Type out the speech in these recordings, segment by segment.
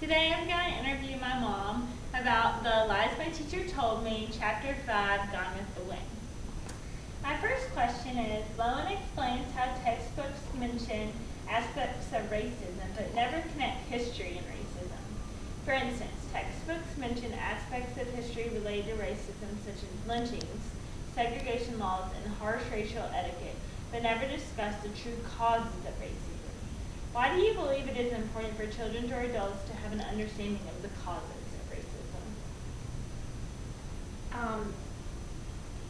Today I'm going to interview my mom about The Lies My Teacher Told Me, Chapter 5, Gone with the Wind. My first question is, Lowen explains how textbooks mention aspects of racism but never connect history and racism. For instance, textbooks mention aspects of history related to racism such as lynchings, segregation laws, and harsh racial etiquette, but never discuss the true causes of racism. Why do you believe it is important for children or adults to have an understanding of the causes of racism?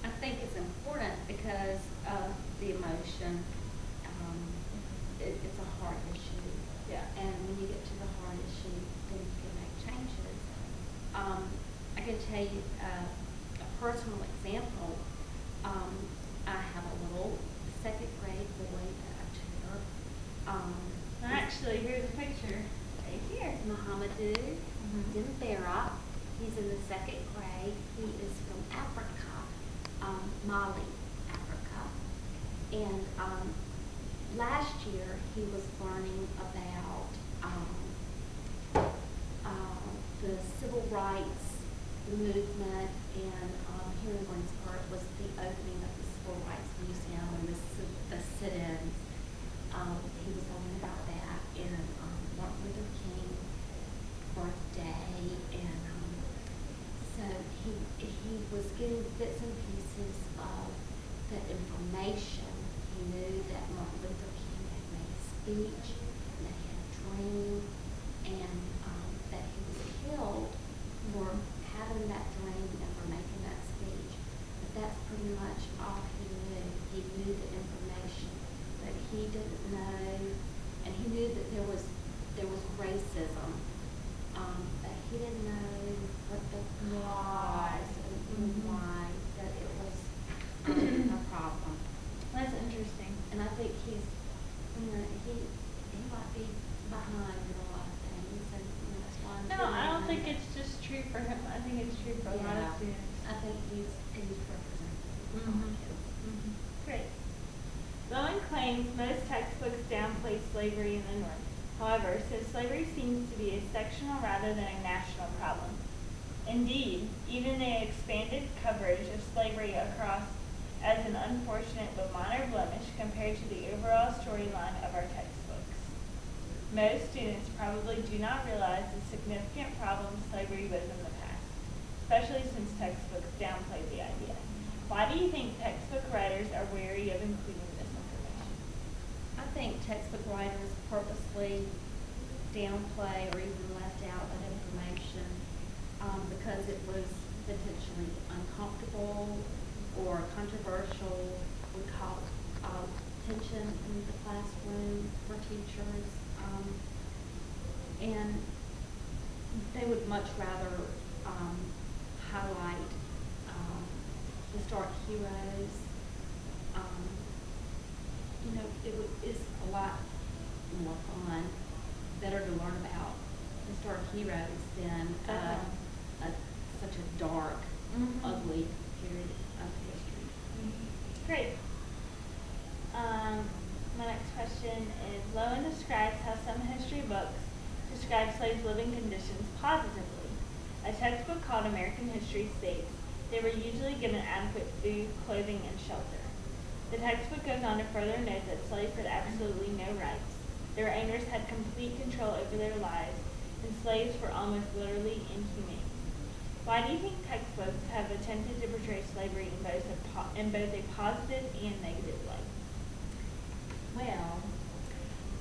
I think it's important because of the emotion. It's a hard issue. Yeah. And when you get to the hard issue, then you can make changes. I can tell you a personal example. I have a little second grade boy that I tutor. Actually, here's a picture right here. Muhammadu Dimbera. He's in the second grade. He is from Africa, Mali, Africa. And last year he was learning about the civil rights movement, and here in Greensboro was the opening of the Civil Rights Museum and the sit-ins. He was learning about that, and Martin Luther King birthday, and so he was getting bits and pieces of the information. He knew that Martin Luther King had made a speech, and that he had a dream, and that he was killed for having that dream and for making that speech. But that's pretty much all he knew. He knew the information, but he didn't know, and he knew that there was racism, but he didn't know what the cause and why that it was a problem. That's interesting. And I think he might be behind in a lot of things, and that's why I'm No, telling I don't him think that. it's just true for him. I think it's true for a lot of students. I think he's representative of all kids. Great. Lowen claims most textbooks downplay slavery in the North. However, says slavery seems to be a sectional rather than a national problem. Indeed, even the expanded coverage of slavery across as an unfortunate but minor blemish compared to the overall storyline of our textbooks. Most students probably do not realize the significant problem slavery was in the past, especially since textbooks downplay the idea. Why do you think textbook writers are wary of including this information? I think textbook writers purposely downplay or even left out that information because it was potentially uncomfortable or controversial, would cause tension in the classroom for teachers, and they would much rather highlight historic heroes. It's a lot more fun, better to learn about historic heroes than such a dark, ugly period of history. Great. My next question is, Lowen describes how some history books describe slaves' living conditions positively. A textbook called American History states they were usually given adequate food, clothing, and shelter. The textbook goes on to further note that slaves had absolutely no rights. Their owners had complete control over their lives, and slaves were almost literally inhumane. Why do you think textbooks have attempted to portray slavery in both a positive and negative light? Well,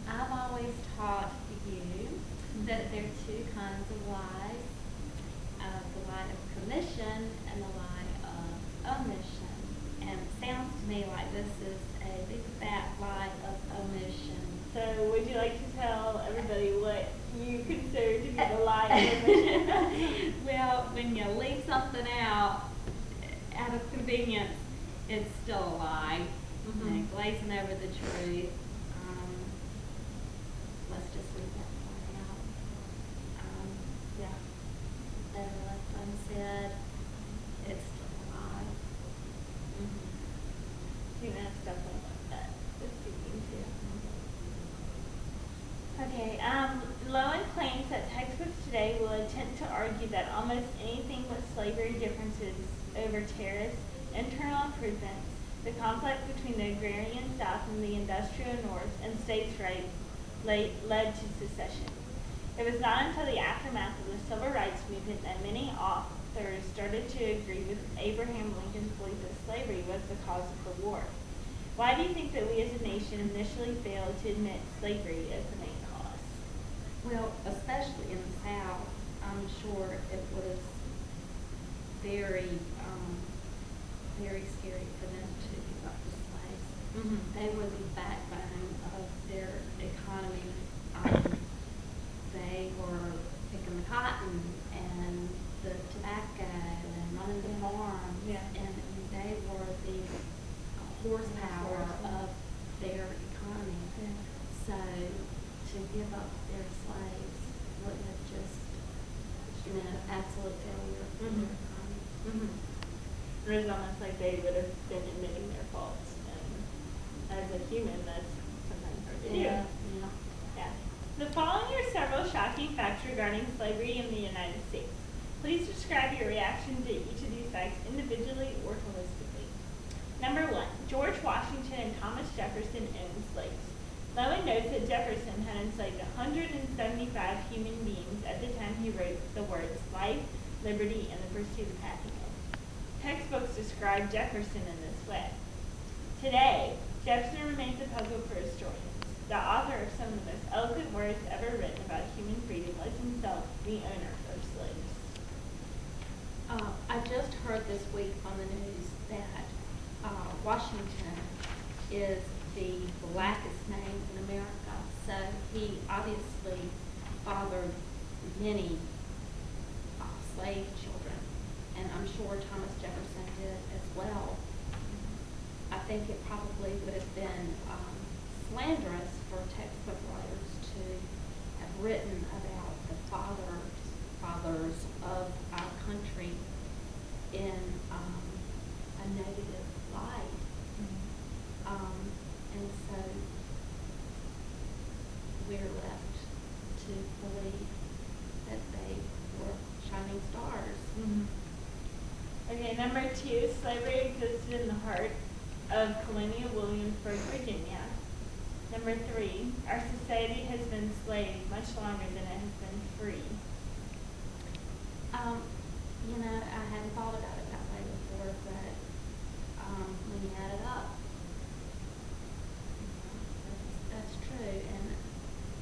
I've always taught you that there are two kinds of lies, the lie of commission and the lie of omission. And it sounds to me like this is a big fat lie of omission. So would you like to tell everybody what you consider to be the lie of omission? Well, when you leave something out of convenience, it's still a lie. And glazing over the truth. Let's just leave that part out. Yeah. Better left unsaid. It's still a lie. I think that's definitely what that is speaking to. Okay, Lowen claims that textbooks almost anything but slavery differences over tariffs, internal improvements, the conflict between the agrarian South and the industrial North, and states' rights led to secession. It was not until the aftermath of the Civil Rights Movement that many authors started to agree with Abraham Lincoln's belief that slavery was the cause of the war. Why do you think that we as a nation initially failed to admit slavery as the main cause? Well, especially in the South, I'm sure it was very, very scary for them to give up the slaves. Mm-hmm. They were the backbone of their economy. They were picking the cotton and the tobacco and running the farms. Yeah. And they were the horsepower of their economy. Yeah. So to give up their slaves would have just been an absolute failure for Mhm. their economy. Mm-hmm. It was almost like they would have been admitting their faults, and as a human, that's sometimes hard to do. Yeah. Yeah. The following are several shocking facts regarding slavery in the United States. Please describe your reaction to each of these facts individually or holistically. Number 1, George Washington and Thomas Jefferson owned slaves. Lowen notes that Jefferson had enslaved 175 human beings at the time he wrote the words life, liberty, and the pursuit of happiness. Textbooks describe Jefferson in this way. Today, Jefferson remains a puzzle for historians. The author of some of the most eloquent words ever written about human freedom was himself the owner of slaves. I just heard this week on the news that Washington is the blackest name in America. So he obviously fathered many slave children, and I'm sure Thomas Jefferson did as well. I think it probably would have been slanderous for textbook writers to have written about the fathers of our country in a negative light. And so we're left to believe that they were shining stars. Mm-hmm. Okay, number 2, slavery existed in the heart of colonial Williamsburg, Virginia. Number 3, our society has been slave much longer than it has been free. I hadn't thought about it that way before, but when you add it up, that's true. And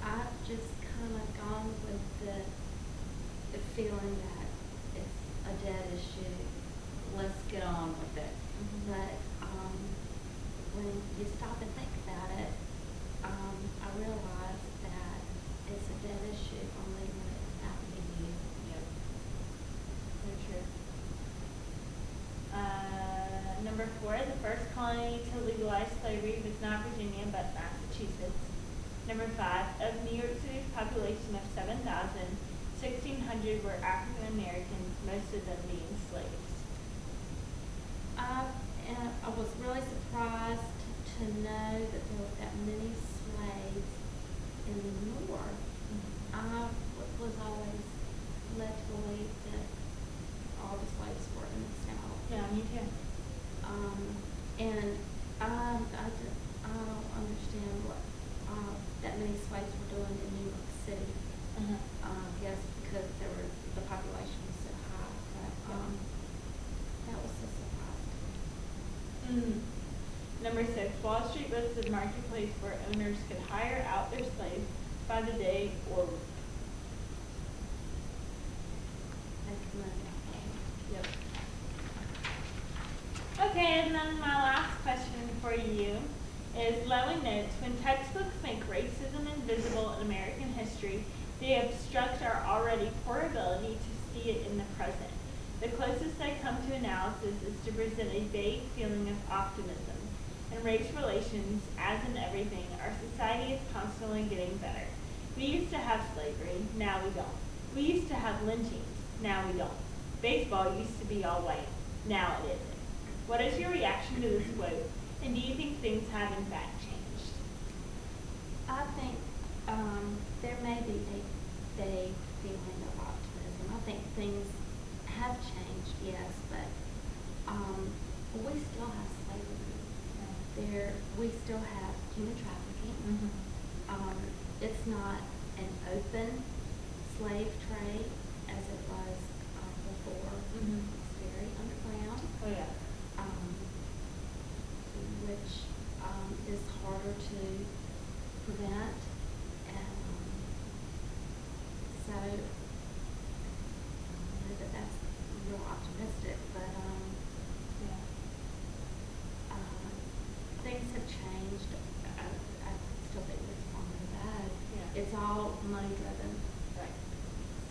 I've just kind of gone with the feeling that it's a dead issue. Let's get on with it. Mm-hmm. But when you stop and think about it, I realize that it's a dead issue only when it's out in you. Yep. Very true. Number 4, the first colony to legalize slavery was not Virginia, but Massachusetts. Number 5, of New York City's population of 7,000, 1,600 were African Americans, most of them being slaves. And I was really surprised to know that there were that many slaves in the North. I was always led to believe that all the slaves were in the South. Yeah, me too. And I don't understand what that many slaves were doing in New York City. I guess because the population was so high, but that was a surprise to me. Number 6, Wall Street was the marketplace where owners could hire out their slaves by the day or week. Make money off of it. Yep. Okay, and then my last question for you is Lowen notes, when textbooks make racism invisible in American history, they obstruct our already poor ability to see it in the present. The closest they come to analysis is to present a vague feeling of optimism. In race relations, as in everything, our society is constantly getting better. We used to have slavery, now we don't. We used to have lynchings, now we don't. Baseball used to be all white, now it isn't. What is your reaction to this quote, and do you think things have in fact changed? I think there may be a vague feeling of optimism. I think things have changed, yes, but, we still have slavery. We still have human trafficking. It's not an open slave trade as it was, before. It's very underground. Oh, yeah. Which is harder to prevent. And so, I don't know that that's real optimistic, but Yeah. things have changed. I still think it's on the bad. Yeah. It's all money driven.